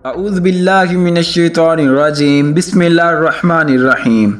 اعوذ باللہ من الشیطان الرجیم بسم اللہ الرحمن الرحیم۔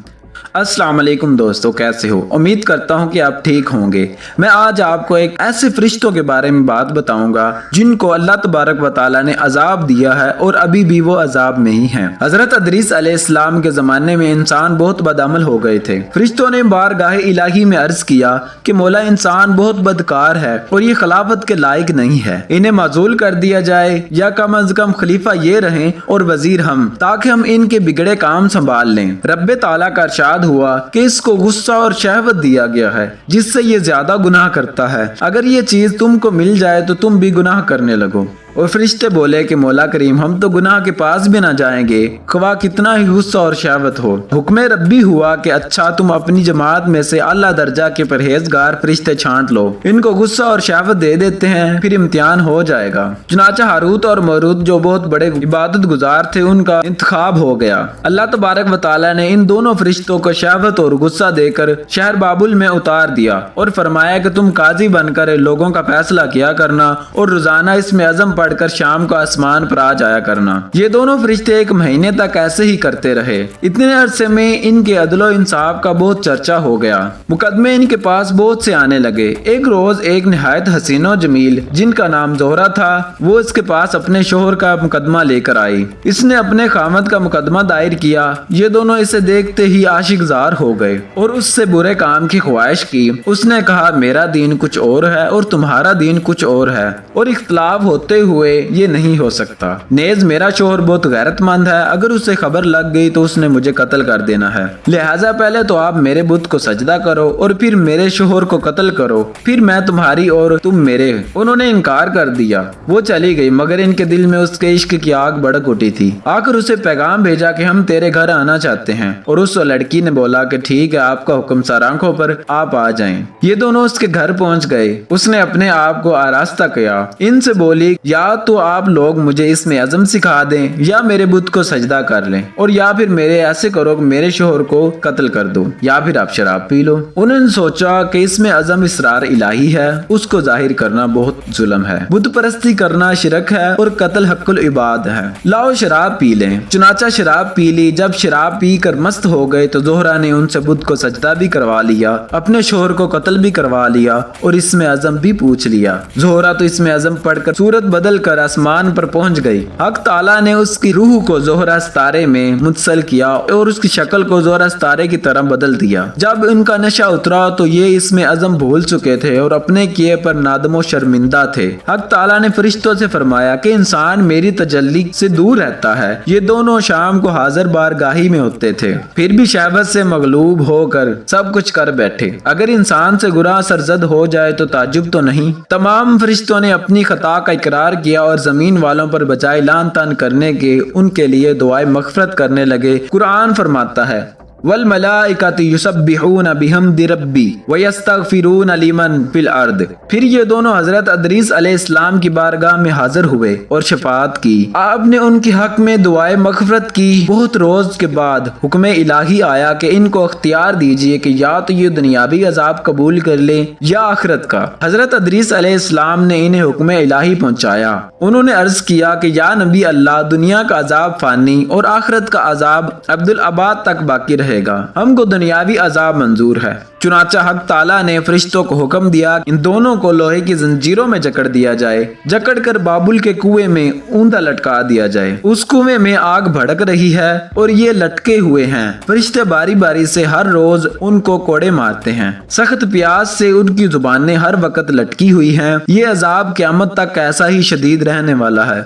السلام علیکم دوستو، کیسے ہو؟ امید کرتا ہوں کہ آپ ٹھیک ہوں گے۔ میں آج آپ کو ایک ایسے فرشتوں کے بارے میں بات بتاؤں گا جن کو اللہ تبارک و تعالیٰ نے عذاب دیا ہے اور ابھی بھی وہ عذاب میں ہی ہیں۔ حضرت ادریس علیہ السلام کے زمانے میں انسان بہت بدعمل ہو گئے تھے۔ فرشتوں نے بارگاہ الہی میں عرض کیا کہ مولا، انسان بہت بدکار ہے اور یہ خلافت کے لائق نہیں ہے، انہیں معزول کر دیا جائے یا کم از کم خلیفہ یہ رہیں اور وزیر ہم، تاکہ ہم ان کے بگڑے کام سنبھال لیں۔ رب تعالیٰ کا ارشاد ہوا کہ اس کو غصہ اور شہوت دیا گیا ہے جس سے یہ زیادہ گناہ کرتا ہے، اگر یہ چیز تم کو مل جائے تو تم بھی گناہ کرنے لگو۔ اور فرشتے بولے کہ مولا کریم، ہم تو گناہ کے پاس بھی نہ جائیں گے خواہ کتنا ہی غصہ اور شہوت ہو۔ حکم ربی ہوا کہ اچھا، تم اپنی جماعت میں سے اعلیٰ درجہ کے پرہیزگار فرشتے چھانٹ لو، ان کو غصہ اور شہوت دے دیتے ہیں، پھر امتحان ہو جائے گا۔ چنانچہ ہاروت اور ماروت جو بہت بڑے عبادت گزار تھے، ان کا انتخاب ہو گیا۔ اللہ تبارک و تعالیٰ نے ان دونوں فرشتوں کو شہوت اور غصہ دے کر شہر بابل میں اتار دیا اور فرمایا کہ تم قاضی بن کر لوگوں کا فیصلہ کیا کرنا اور روزانہ اس میں عزم پڑھ کر شام کو آسمان پر آ جایا کرنا۔ یہ دونوں فرشتے ایک مہینے تک ایسے ہی کرتے رہے۔ اتنے عرصے میں ان کے عدل و انصاف کا بہت چرچا ہو گیا، مقدمے ان کے پاس بہت سے آنے لگے۔ ایک روز ایک نہایت حسین و جمیل جن کا نام زہرہ تھا، وہ اس کے پاس اپنے شوہر کا مقدمہ لے کر آئی۔ اس نے اپنے خامد کا مقدمہ دائر کیا۔ یہ دونوں اسے دیکھتے ہی عاشق زار ہو گئے اور اس سے برے کام کی خواہش کی۔ اس نے کہا، میرا دین کچھ اور ہے اور تمہارا دین کچھ اور ہے، اور اختلاف ہوتے ہوئے یہ نہیں ہو سکتا۔ نیز میرا شوہر بہت غیرت مند ہے، اگر اسے خبر لگ گئی تو اس نے مجھے قتل کر دینا ہے، لہٰذا پہلے تو آپ میرے بت کو سجدہ کرو اور پھر میرے شوہر کو قتل کرو، پھر میں تمہاری اور تم میرے۔ انہوں نے انکار کر دیا۔ وہ چلی گئی، مگر ان کے دل میں اس کے عشق کی آگ بھڑک اٹھی تھی۔ آ کر اسے پیغام بھیجا کہ ہم تیرے گھر آنا چاہتے ہیں، اور اس لڑکی نے بولا کہ ٹھیک ہے، آپ کا حکم سر آنکھوں پر، آپ آ جائیں۔ یہ دونوں اس کے گھر پہنچ گئے۔ اس نے اپنے آپ کو آراستہ کیا، ان سے بولی، یا تو آپ لوگ مجھے اس میں عزم سکھا دیں یا میرے بت کو سجدہ کر لیں، اور یا پھر میرے ایسے کرو کہ میرے شوہر کو قتل کر دو، یا پھر آپ شراب پی لو۔ انہوں نے سوچا کہ اس میں عزم اسرار الہی ہے، اس کو ظاہر کرنا بہت ظلم ہے، بت پرستی کرنا شرک ہے اور قتل حق العباد ہے، لاؤ شراب پی لیں۔ چنانچہ شراب پی لی۔ جب شراب پی کر مست ہو گئے تو زہرہ نے ان سے بت کو سجدہ بھی کروا لیا، اپنے شوہر کو قتل بھی کروا لیا اور اس میں عزم بھی پوچھ لیا۔ زہرہ تو اس میں عزم پڑھ کر صورت بدل کر آسمان پر پہنچ گئی۔ حق تعالیٰ نے اس کی روح کو زہرہ ستارے میں متصل کیا اور اس کی شکل کو زہرہ ستارے کی طرح بدل دیا۔ جب ان کا نشہ اترا تو یہ اس میں عزم بھول چکے تھے اور اپنے کیے پر نادم و شرمندہ تھے۔ حق تعالیٰ نے فرشتوں سے فرمایا کہ انسان میری تجلی سے دور رہتا ہے۔ یہ دونوں شام کو حاضر بارگاہی میں ہوتے تھے، پھر بھی شہوت سے مغلوب ہو کر سب کچھ کر بیٹھے۔ اگر انسان سے گناہ سرزد ہو جائے تو تعجب تو نہیں۔ تمام فرشتوں نے اپنی خطا کا اقرار کیا اور زمین والوں پر بجائے لعن طعن کرنے کے ان کے لیے دعائے مغفرت کرنے لگے۔ قرآن فرماتا ہے، والملائکۃ یسبحون بحمد ربی ویستغفرون لمن فی الارض۔ پھر یہ دونوں حضرت ادریس علیہ السلام کی بارگاہ میں حاضر ہوئے اور شفاعت کی۔ آپ نے ان کے حق میں دعائے مغفرت کی۔ بہت روز کے بعد حکم الہی آیا کہ ان کو اختیار دیجیے کہ یا تو یہ دنیاوی عذاب قبول کر لیں یا آخرت کا۔ حضرت ادریس علیہ السلام نے انہیں حکم الہی پہنچایا۔ انہوں نے عرض کیا کہ یا نبی اللہ، دنیا کا عذاب فانی اور آخرت کا عذاب ابدالآباد تک باقی رہے گا، ہم کو دنیاوی عذاب منظور ہے۔ چنانچہ حق تعالیٰ نے فرشتوں کو حکم دیا ان دونوں کو لوہے کی زنجیروں میں جکڑ دیا جائے، جکڑ کر بابل کے کنویں میں اوندا لٹکا دیا جائے۔ اس کنویں میں آگ بھڑک رہی ہے اور یہ لٹکے ہوئے ہیں۔ فرشتے باری باری سے ہر روز ان کو کوڑے مارتے ہیں، سخت پیاس سے ان کی زبانیں ہر وقت لٹکی ہوئی ہیں۔ یہ عذاب قیامت تک ایسا ہی شدید رہنے والا ہے۔